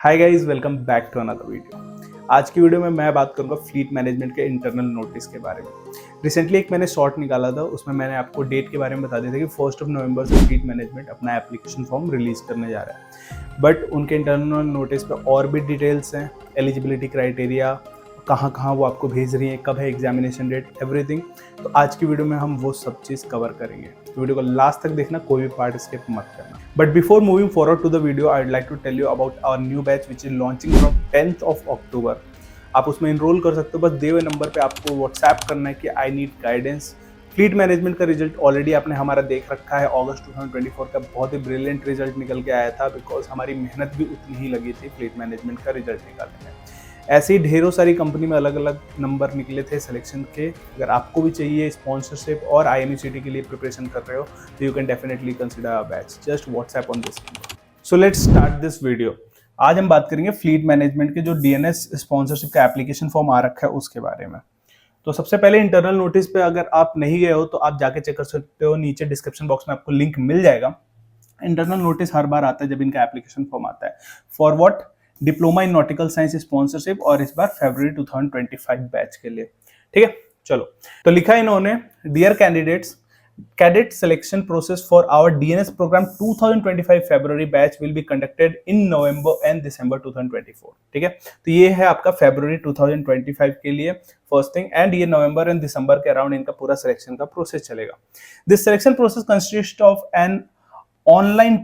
Hi guys, welcome back to another video. आज की video में मैं बात करूंगा फ्लीट मैनेजमेंट के इंटरनल नोटिस के बारे में। रिसेंटली एक मैंने शॉर्ट निकाला था, उसमें मैंने आपको डेट के बारे में बता दिया था कि 1 नवंबर से फ्लीट मैनेजमेंट अपना एप्लीकेशन फॉर्म रिलीज करने जा रहा है। बट उनके इंटरनल नोटिस पे और भी डिटेल्स हैं, एलिजिबिलिटी क्राइटेरिया, कहाँ कहाँ वो आपको भेज रही है, कब है एग्जामिनेशन डेट, एवरीथिंग। तो आज की वीडियो में हम वो सब चीज़ कवर करेंगे, तो वीडियो को लास्ट तक देखना, कोई भी पार्ट स्किप मत करना। But before moving forward to the video, I would like to tell you about our new batch which is launching from 10th October. आप उसमें इनरोल कर सकते हो, बस दिए हुए नंबर पे आपको व्हाट्सएप करना है कि I need guidance. Fleet management का रिजल्ट ऑलरेडी आपने हमारा देख रखा है, अगस्त 2024 का बहुत ही ब्रिलियंट रिजल्ट निकल के आया था, बिकॉज हमारी मेहनत भी उतनी ही लगी थी फ्लीट मैनेजमेंट का रिजल्ट निकालने में। ऐसे ही ढेरों सारी कंपनी में अलग अलग नंबर निकले थे सिलेक्शन के। अगर आपको भी चाहिए स्पॉन्सरशिप और IMUCT के लिए प्रिपरेशन कर रहे हो, तो you can definitely consider a batch. Just WhatsApp on this number. So let's start this video. आज हम बात करेंगे फ्लीट मैनेजमेंट के जो DNS स्पॉन्सरशिप का एप्लीकेशन फॉर्म आ रखा है उसके बारे में। तो सबसे पहले इंटरनल नोटिस पे अगर आप नहीं गए हो तो आप जाके चेक कर सकते हो, नीचे डिस्क्रिप्शन बॉक्स में आपको लिंक मिल जाएगा। इंटरनल नोटिस हर बार आता है जब इनका एप्लीकेशन फॉर्म आता है। For what? Diploma in nautical science sponsorship, और इस बार फरवरी 2025 बैच के लिए। ठीक है, चलो। तो लिखा है इन्होंने, dear candidates, cadet selection process for our DNS programme 2025 February batch will be conducted in November and December 2024। ठीक है, तो ये है आपका फरवरी 2025 के लिए फर्स्ट थिंग, एंड ये नवंबर एंड दिसंबर के अराउंड इनका पूरा सिलेक्शन का प्रोसेस चलेगा। This selection process consist of an online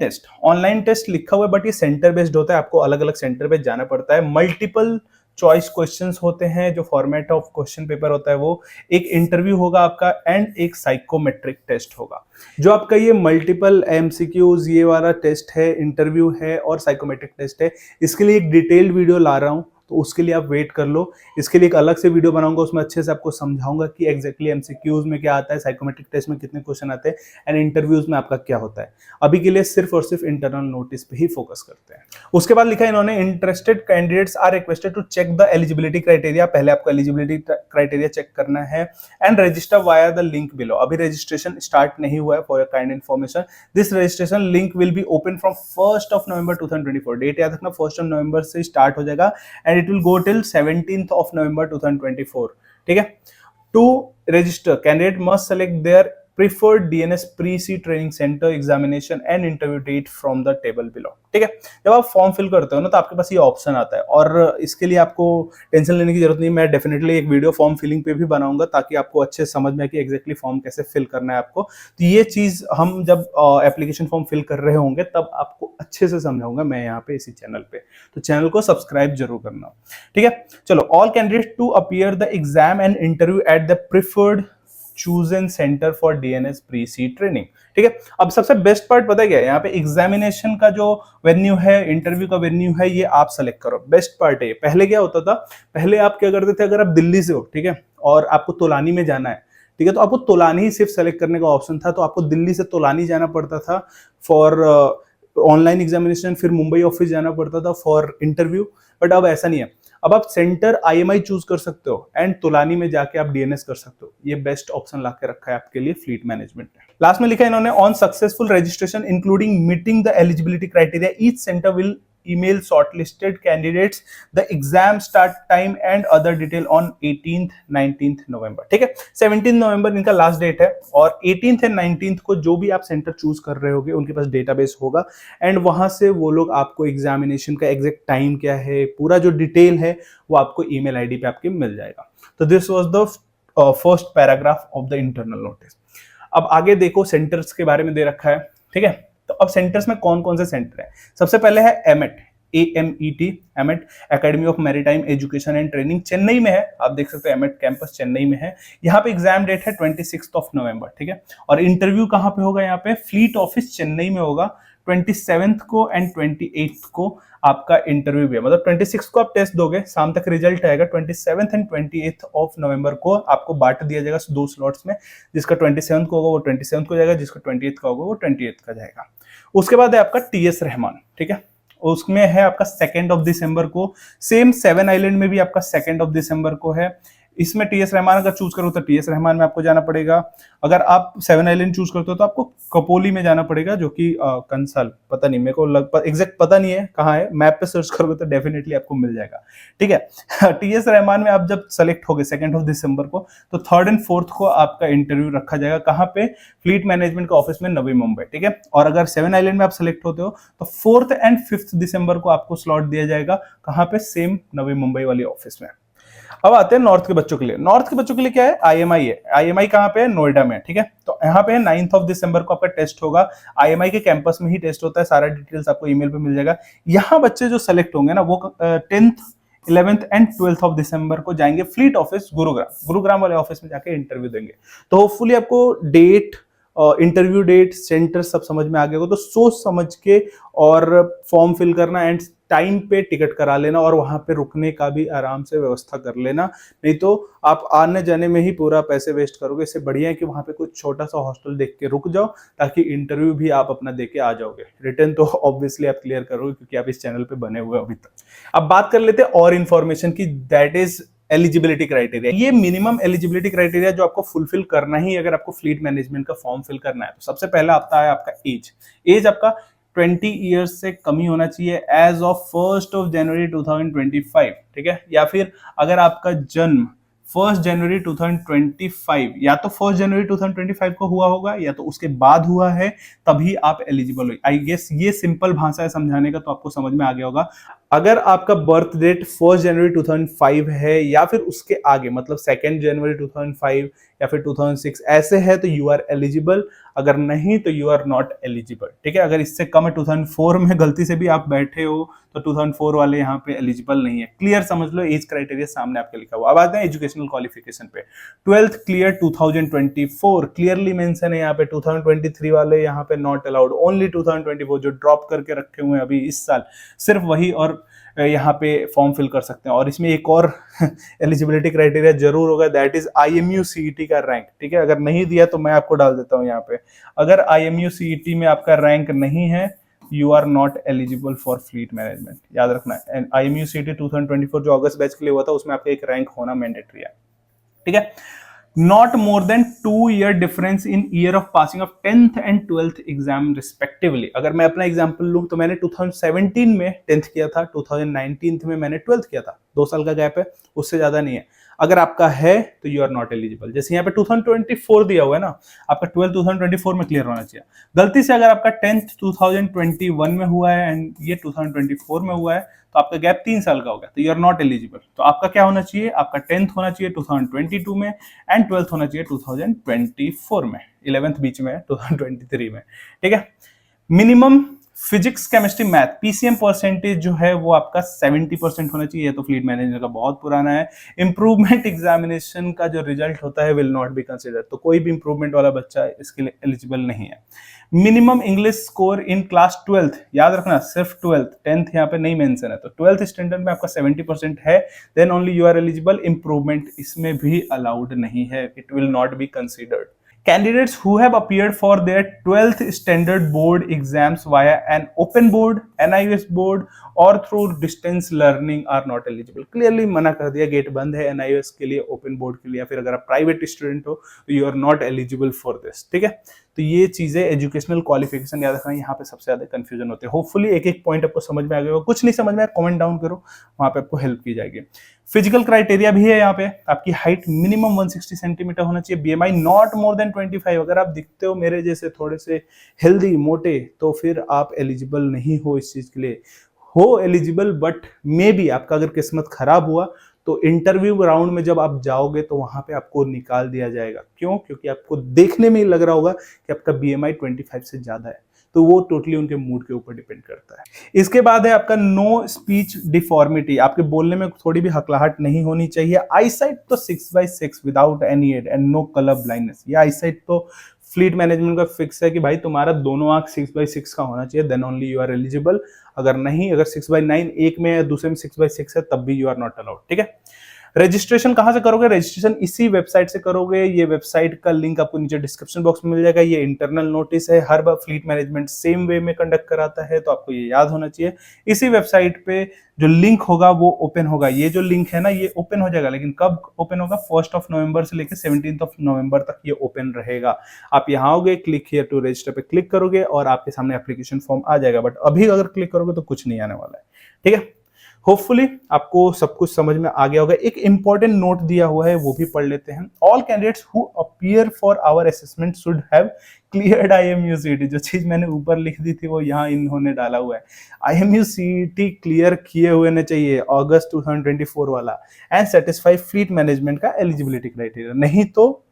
test लिखा हुआ है, बट ये सेंटर बेस्ड होता है, आपको अलग अलग सेंटर पे जाना पड़ता है। मल्टीपल चॉइस क्वेश्चंस होते हैं, जो फॉर्मेट ऑफ क्वेश्चन पेपर होता है वो। एक इंटरव्यू होगा आपका एंड एक साइकोमेट्रिक टेस्ट होगा। जो आपका ये मल्टीपल MCQs ये वाला टेस्ट है, इंटरव्यू है और साइकोमेट्रिक टेस्ट है, इसके लिए एक डिटेल्ड वीडियो ला रहा हूं, तो उसके लिए आप वेट कर लो। इसके लिए एक अलग से वीडियो बनाऊंगा, उसमें अच्छे से आपको समझाऊंगा कि एग्जैक्टली MCQs में क्या आता है, साइकोमेट्रिक टेस्ट में कितने क्वेश्चन आते हैं, एंड इंटरव्यूज में आपका क्या होता है। अभी के लिए सिर्फ और सिर्फ इंटरनल नोटिस पे ही फोकस करते हैं। उसके बाद लिखा है इन्होंने, interested candidates are requested to check the eligibility criteria. पहले आपको एलिजिबिलिटी क्राइटेरिया चेक करना है and register via the link below. अभी रजिस्ट्रेशन स्टार्ट नहीं हुआ है, for your kind information. This registration link will be open from 1 November 2024। Date याद रखना, 1 नवंबर से स्टार्ट हो जाएगा and it will go till 17th November 2024। ठीक है, to register candidate must select there preferred DNS pre-C training center examination and interview date from the table below। ठीक है, जब आप फॉर्म फिल करते हो ना, तो आपके पास ये ऑप्शन आता है, और इसके लिए आपको टेंशन लेने की जरूरत नहीं। मैं डेफिनेटली एक वीडियो फॉर्म फिलिंग पे भी बनाऊंगा, ताकि आपको अच्छे से समझ में आए कि एग्जैक्टली फॉर्म कैसे फिल करना है आपको। तो ये चीज हम जब एप्लीकेशन फॉर्म फिल कर रहे होंगे तब आपको अच्छे से समझाऊंगा मैं यहाँ पे इसी चैनल पे। तो चैनल को सब्सक्राइब जरूर करना। ठीक है, चलो। All candidate to appear the exam and interview at the preferred chosen centre for DNS pre sea training. ठीक है, अब सबसे बेस्ट पार्ट पता है क्या है, यहाँ पे एग्जामिनेशन का जो वेन्यू है, इंटरव्यू का वेन्यू है, ये आप सेलेक्ट करो। बेस्ट पार्ट है। पहले क्या होता था, पहले आप क्या करते थे, अगर आप दिल्ली से हो, ठीक है, और आपको तोलानी में जाना है, ठीक है, तो आपको तोलानी ही सिर्फ सेलेक्ट करने का ऑप्शन था, तो आपको दिल्ली से तोलानी जाना पड़ता था फॉर ऑनलाइन एग्जामिनेशन, फिर मुंबई ऑफिस जाना पड़ता था फॉर इंटरव्यू। बट अब ऐसा नहीं है, अब आप सेंटर IMI चूज कर सकते हो एंड तोलानी में जाके आप DNS कर सकते हो। ये बेस्ट ऑप्शन ला के रखा है आपके लिए फ्लीट मैनेजमेंट ने। लास्ट में लिखा है इन्होंने, on successful registration including meeting the eligibility criteria, each centre will email shortlisted candidates the exam start time and other detail on 18th 19th November। ठीक है, 17 नवंबर इनका लास्ट डेट है, और 18th एंड 19th को जो भी आप सेंटर चूज कर रहे होगे उनके पास डेटाबेस होगा, एंड वहां से वो लोग आपको एग्जामिनेशन का एग्जैक्ट टाइम क्या है, पूरा जो डिटेल है वो आपको ईमेल ID पे आपके मिल जाएगा। तो this was the first paragraph of the internal notice. अब आगे देखो, सेंटर्स के बारे में दे रखा है। ठीक है, तो अब सेंटर्स में कौन कौन से सेंटर है। सबसे पहले है एमेट, एमेट academy of maritime education and training, Chennai में है। आप देख सकते हो एमेट कैंपस चेन्नई में है। यहाँ पे एग्जाम डेट है 26 नवंबर। ठीक है, और इंटरव्यू कहाँ पे होगा, यहाँ पे फ्लीट ऑफिस चेन्नई में होगा। 27 को एंड 28 को आपका इंटरव्यू भी है, मतलब 26 को आप टेस्ट दोगे, शाम तक रिजल्ट आएगा। 27 एंड 28 नवंबर को आपको बांट दिया जाएगा 2 स्लॉट्स में। जिसका 27 को होगा वो 27 को जाएगा, जिसका 28 का होगा वो 28 का जाएगा। उसके बाद है आपका TS रहमान। ठीक है, उसमें है आपका 2 दिसंबर को। सेम 7 आइलैंड में भी आपका 2 दिसंबर को है। इसमें टीएस रहमान अगर चूज करो तो टीएस रहमान में आपको जाना पड़ेगा। अगर आप 7 आइलैंड चूज करते हो तो आपको कपोली में जाना पड़ेगा, जो कि कंसल, पता नहीं, मेरे को लगभग एग्जैक्ट पता नहीं है कहाँ है, मैप पे सर्च करोगे तो डेफिनेटली आपको मिल जाएगा, ठीक है। टीएस रहमान में आप जब सेलेक्ट होगे 2 दिसंबर को, तो 3rd और 4th को आपका इंटरव्यू रखा जाएगा। कहाँ पे? फ्लीट मैनेजमेंट का ऑफिस में नवी मुंबई, ठीक है। और अगर 7 आइलैंड में आप सेलेक्ट होते हो तो 4th और 5th दिसंबर को आपको स्लॉट दिया जाएगा। कहाँ पे? सेम नवी मुंबई वाली ऑफिस में। अब आते हैं नॉर्थ के बच्चों के लिए। नॉर्थ के बच्चों के लिए क्या है? आईएमआई है। आईएमआई कहाँ पे है? नोएडा में, ठीक है। तो यहाँ पे 9 दिसंबर को आपका टेस्ट होगा। आईएमआई के कैंपस में ही टेस्ट होता है, सारा डिटेल्स आपको ईमेल पे मिल जाएगा। यहाँ बच्चे जो सेलेक्ट होंगे ना, वो 10th 11th एंड 12th दिसंबर को जाएंगे फ्लीट ऑफिस गुरुग्राम वाले ऑफिस में जाके इंटरव्यू देंगे। तो होपफुली आपको डेट, इंटरव्यू डेट, सेंटर सब समझ में आ गया होगा। तो सोच समझ के और फॉर्म फिल करना एंड टाइम पे टिकट करा लेना, और वहां पे रुकने का भी आराम से व्यवस्था कर लेना, नहीं तो आप आने जाने में ही पूरा पैसे वेस्ट करोगे। इससे बढ़िया है कि वहां पे कुछ छोटा सा हॉस्टल देख के रुक जाओ, ताकि इंटरव्यू भी आप अपना दे के आ जाओगे। रिटर्न तो ऑब्वियसली आप क्लियर करोगे, क्योंकि आप इस चैनल पे बने हुए अभी तक। अब बात कर लेते हैं और इन्फॉर्मेशन की, दैट इज एलिजिबिलिटी क्राइटेरिया। ये मिनिमम एलिजिबिलिटी क्राइटेरिया जो आपको फुलफिल करना ही अगर आपको फ्लीट मैनेजमेंट का फॉर्म फिल करना है। तो सबसे पहला आता है आपका एज आपका 20 ईयर्स से कम ही होना चाहिए एज ऑफ 1 जनवरी 2025, ठीक है। या फिर अगर आपका जन्म 1 जनवरी 2025 या तो 1 जनवरी 2025 को हुआ होगा, या तो उसके बाद हुआ है, तभी आप एलिजिबल हो। आई गेस ये सिंपल भाषा है समझाने का, तो आपको समझ में आ गया होगा। अगर आपका बर्थ डेट 1 जनवरी 2005 है, या फिर उसके आगे, मतलब 2 जनवरी 2005 या फिर 2006 ऐसे है, तो यू आर एलिजिबल। अगर नहीं तो यू आर नॉट एलिजिबल, ठीक है। अगर इससे कम है, 2004 में गलती से भी आप बैठे हो, तो 2004 वाले यहाँ पे एलिजिबल नहीं है। क्लियर समझ लो, एज क्राइटेरिया सामने आपके लिखा हुआ। अब आते हैं एजुकेशनल क्वालिफिकेशन पे। 12th क्लियर 2024 क्लियरली मेंशन है यहाँ पे। 2023 वाले यहाँ पे नॉट अलाउड, ओनली 2024 जो ड्रॉप करके रखे हुए हैं अभी इस साल, सिर्फ वही और यहाँ पे फॉर्म फिल कर सकते हैं। और इसमें एक और एलिजिबिलिटी क्राइटेरिया जरूर होगा, दैट इज IMU CET का रैंक, ठीक है। अगर नहीं दिया तो मैं आपको डाल देता हूँ यहाँ पे। अगर IMU CET में आपका रैंक नहीं है, you are not eligible for fleet management, याद रखना। एंड IMU CET 2024 जो अगस्त बैच के लिए हुआ था, उसमें आपका एक रैंक होना मैंडेटरी है, ठीक है। Not more than 2-year difference in year of passing of 10th and 12th exam respectively। अगर मैं अपना एग्जाम्पल लूँ तो मैंने 2017 में 10th किया था, 2019 में मैंने 12th किया था, 2 साल का गैप है, उससे ज्यादा नहीं है। अगर आपका है तो यू आर नॉट एलिजिबल। जैसे यहाँ पे 2024 दिया हुआ है ना, आपका 12th 2024 में क्लियर होना चाहिए। गलती से अगर आपका 10th 2021 में हुआ है एंड ये 2024 में हुआ है, तो आपका गैप 3 साल का हो गया, तो यू आर नॉट एलिजिबल। तो आपका क्या होना चाहिए? आपका 10th होना चाहिए 2022 में एंड 12th होना चाहिए 2024 में, 11th बीच में 2023 में, ठीक है। Minimum physics, chemistry, math, PCM percentage जो है वो आपका 70% होना चाहिए। तो फ्लीट मैनेजर का बहुत पुराना है। इंप्रूवमेंट एग्जामिनेशन का जो रिजल्ट होता है विल नॉट बी कंसिडर्ड, तो कोई भी इंप्रूवमेंट वाला बच्चा इसके लिए एलिजिबल नहीं है। Minimum English score in class 12th, याद रखना सिर्फ 12th, 10th यहाँ पे नहीं मेंशन है। तो 12th स्टैंडर्ड में आपका 70% है, then only you are eligible. Improvement इसमें भी अलाउड नहीं है, it will not be considered. Candidates who have appeared for their 12th standard board exams via an open board, NIOS board or through distance learning are not eligible। Clearly मना कर दिया, gate बंद है NIOS के लिए, open board के लिए, या फिर अगर आप प्राइवेट स्टूडेंट हो तो you are not eligible for this, ठीक है। तो ये चीजें एजुकेशनल क्वालिफिकेशन याद रखना, यहाँ पे सबसे ज्यादा कंफ्यूजन होते हैं। होपफुली एक एक पॉइंट आपको समझ में आ गया होगा। कुछ नहीं समझ में आया कमेंट डाउन करो, वहां पे आपको हेल्प की जाएगी। फिजिकल क्राइटेरिया भी है यहाँ पे, आपकी हाइट मिनिमम 160 सेंटीमीटर होना चाहिए। BMI not more than 25। अगर आप दिखते हो मेरे जैसे थोड़े से हेल्दी, मोटे, तो फिर आप एलिजिबल नहीं हो इस चीज के लिए। हो एलिजिबल, बट मे बी आपका अगर किस्मत खराब हुआ तो इंटरव्यू राउंड में जब आप जाओगे तो वहां पे आपको निकाल दिया जाएगा। क्यों? क्योंकि आपको देखने में ही लग रहा होगा कि आपका BMI 25 से ज्यादा है। तो वो टोटली उनके मूड के ऊपर डिपेंड करता है। इसके बाद है आपका नो स्पीच डिफॉर्मिटी, आपके बोलने में थोड़ी भी हकलाहट नहीं होनी चाहिए। आईसाइट तो 6/6 without any aid and no colour blindness. ये आईसाइट तो फ्लीट मैनेजमेंट का फिक्स है कि भाई तुम्हारा दोनों आंख 6/6 का होना चाहिए, then only you are eligible. अगर नहीं, अगर 6/9 एक में है, दूसरे में 6/6 है, तब भी यू आर नॉट अलाउड, ठीक है। रजिस्ट्रेशन कहाँ से करोगे? रजिस्ट्रेशन इसी वेबसाइट से करोगे। ये वेबसाइट का लिंक आपको नीचे डिस्क्रिप्शन बॉक्स में मिल जाएगा। ये इंटरनल नोटिस है, हर बार फ्लीट मैनेजमेंट सेम वे में कंडक्ट कराता है, तो आपको ये याद होना चाहिए। इसी वेबसाइट पे जो लिंक होगा वो ओपन होगा। ये जो लिंक है ना, ये ओपन हो जाएगा, लेकिन कब ओपन होगा? 1 नवंबर से लेकर 17 नवंबर तक ये ओपन रहेगा। आप यहाँ आओगे, क्लिक हियर टू रजिस्टर पे क्लिक करोगे और आपके सामने एप्लीकेशन फॉर्म आ जाएगा। बट अभी अगर क्लिक करोगे तो कुछ नहीं आने वाला है, ठीक है। होपफुली आपको सब कुछ समझ में आ गया होगा। एक इंपॉर्टेंट नोट दिया हुआ है, वो भी पढ़ लेते हैं। All candidates who appear for our assessment should have cleared IMU CET। जो चीज मैंने ऊपर लिख दी थी वो यहाँ इन्होंने डाला हुआ है। IMU CET क्लियर किए हुए ने चाहिए अगस्त 2024 वाला, एंड सेटिस्फाई फ्लीट मैनेजमेंट का एलिजिबिलिटी क्राइटेरिया। नहीं तो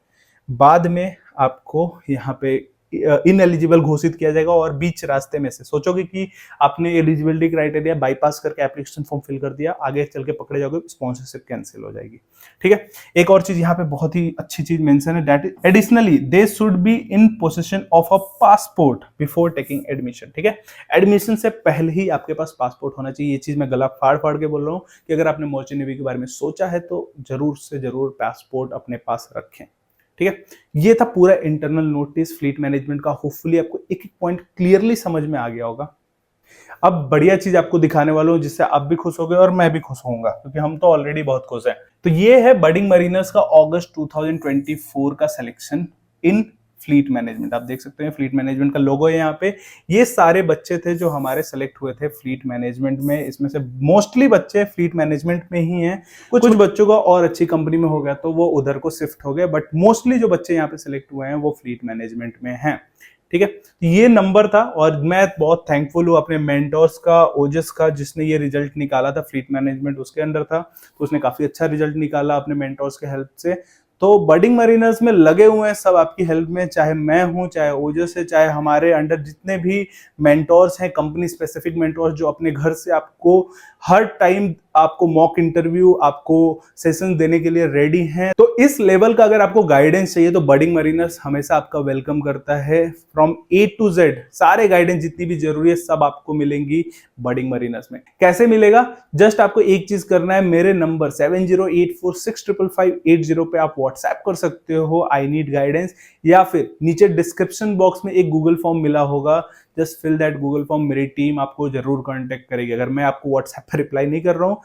बाद में आपको यहाँ पे इनएलिजिबल घोषित किया जाएगा और बीच रास्ते में से सोचोगे कि आपने एलिजिबिलिटी क्राइटेरिया बाईपास करके एप्लीकेशन फॉर्म फिल कर दिया, आगे चल के पकड़े जाओगे, स्पॉन्सरशिप कैंसिल हो जाएगी, ठीक है। एक और चीज यहाँ पे बहुत ही अच्छी चीज मेंशन है, that additionally they should be in position of a passport before taking admission, ठीक है। एडमिशन से पहले ही आपके पास पासपोर्ट होना चाहिए। ये चीज मैं गला फाड़ फाड़ के बोल रहा हूँ कि अगर आपने मर्चेंट नेवी के बारे में सोचा है तो जरूर से जरूर पासपोर्ट अपने पास रखें, ठीक है। ये था पूरा इंटरनल नोटिस फ्लीट मैनेजमेंट का। होपफुली आपको एक एक पॉइंट क्लियरली समझ में आ गया होगा। अब बढ़िया चीज आपको दिखाने वाला हूं जिससे आप भी खुश होगे और मैं भी खुश होऊंगा, क्योंकि हम तो ऑलरेडी बहुत खुश हैं। तो ये है बडिंग मरीनर्स का अगस्त 2024 का सिलेक्शन इन फ्लीट मैनेजमेंट। आप देख सकते हैं फ्लीट मैनेजमेंट का लोगो है यहाँ पे। ये सारे बच्चे थे जो हमारे सेलेक्ट हुए थे फ्लीट मैनेजमेंट में। इसमें से मोस्टली बच्चे फ्लीट मैनेजमेंट में ही हैं। कुछ बच्चों का और अच्छी कंपनी में हो गया तो वो उधर को शिफ्ट हो गए, बट मोस्टली जो बच्चे यहाँ पे सिलेक्ट हुए हैं वो फ्लीट मैनेजमेंट में हैं, ठीक है। ये नंबर था और मैं बहुत थैंकफुल हूँ अपने मेंटोर्स का, ओजस का, जिसने ये रिजल्ट निकाला था। फ्लीट मैनेजमेंट उसके अंडर था, तो उसने काफी अच्छा रिजल्ट निकाला अपने मेंटोर्स के हेल्प से। तो बडिंग मरीनर्स में लगे हुए हैं सब आपकी हेल्प में, चाहे मैं हूं, चाहे ओजस है, चाहे हमारे अंडर जितने भी मेंटोर्स हैं, कंपनी स्पेसिफिक मेंटोर्स जो अपने घर से आपको हर टाइम आपको मॉक इंटरव्यू, आपको सेशन देने के लिए रेडी हैं। तो इस लेवल का अगर आपको गाइडेंस चाहिए तो बडिंग मरीनर्स हमेशा आपका वेलकम करता है। फ्रॉम A to Z सारे गाइडेंस जितनी भी जरूरी है सब आपको मिलेंगी बडिंग मरीनर्स में। कैसे मिलेगा? जस्ट आपको एक चीज करना है, मेरे नंबर 7084655580 पे आप व्हाट्सएप कर सकते हो आई नीड गाइडेंस, या फिर नीचे डिस्क्रिप्शन बॉक्स में एक गूगल फॉर्म मिला होगा, just fill that Google form. मेरी टीम आपको जरूर कांटेक्ट करेगी। अगर मैं आपको व्हाट्सएप पर रिप्लाई नहीं कर रहा हूं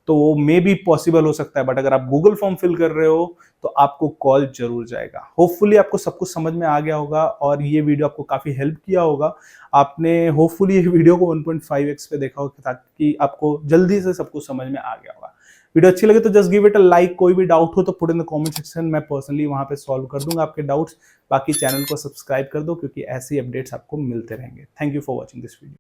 तो वो मे भी पॉसिबल हो सकता है, बट अगर आप गूगल फॉर्म फिल कर रहे हो तो आपको कॉल जरूर जाएगा। होपफुली आपको सब कुछ समझ में आ गया होगा और ये वीडियो आपको काफी हेल्प किया होगा। आपने होपफुली ये वीडियो को 1.5x पे देखा होगा ताकि आपको जल्दी से सब कुछ समझ में आ गया होगा। वीडियो अच्छी लगे तो just give it a like. कोई भी डाउट हो तो put in the comment section, मैं पर्सनली वहां पे सॉल्व कर दूंगा आपके डाउट्स। बाकी चैनल को सब्सक्राइब कर दो क्योंकि ऐसी अपडेट्स आपको मिलते रहेंगे। Thank you for watching this video.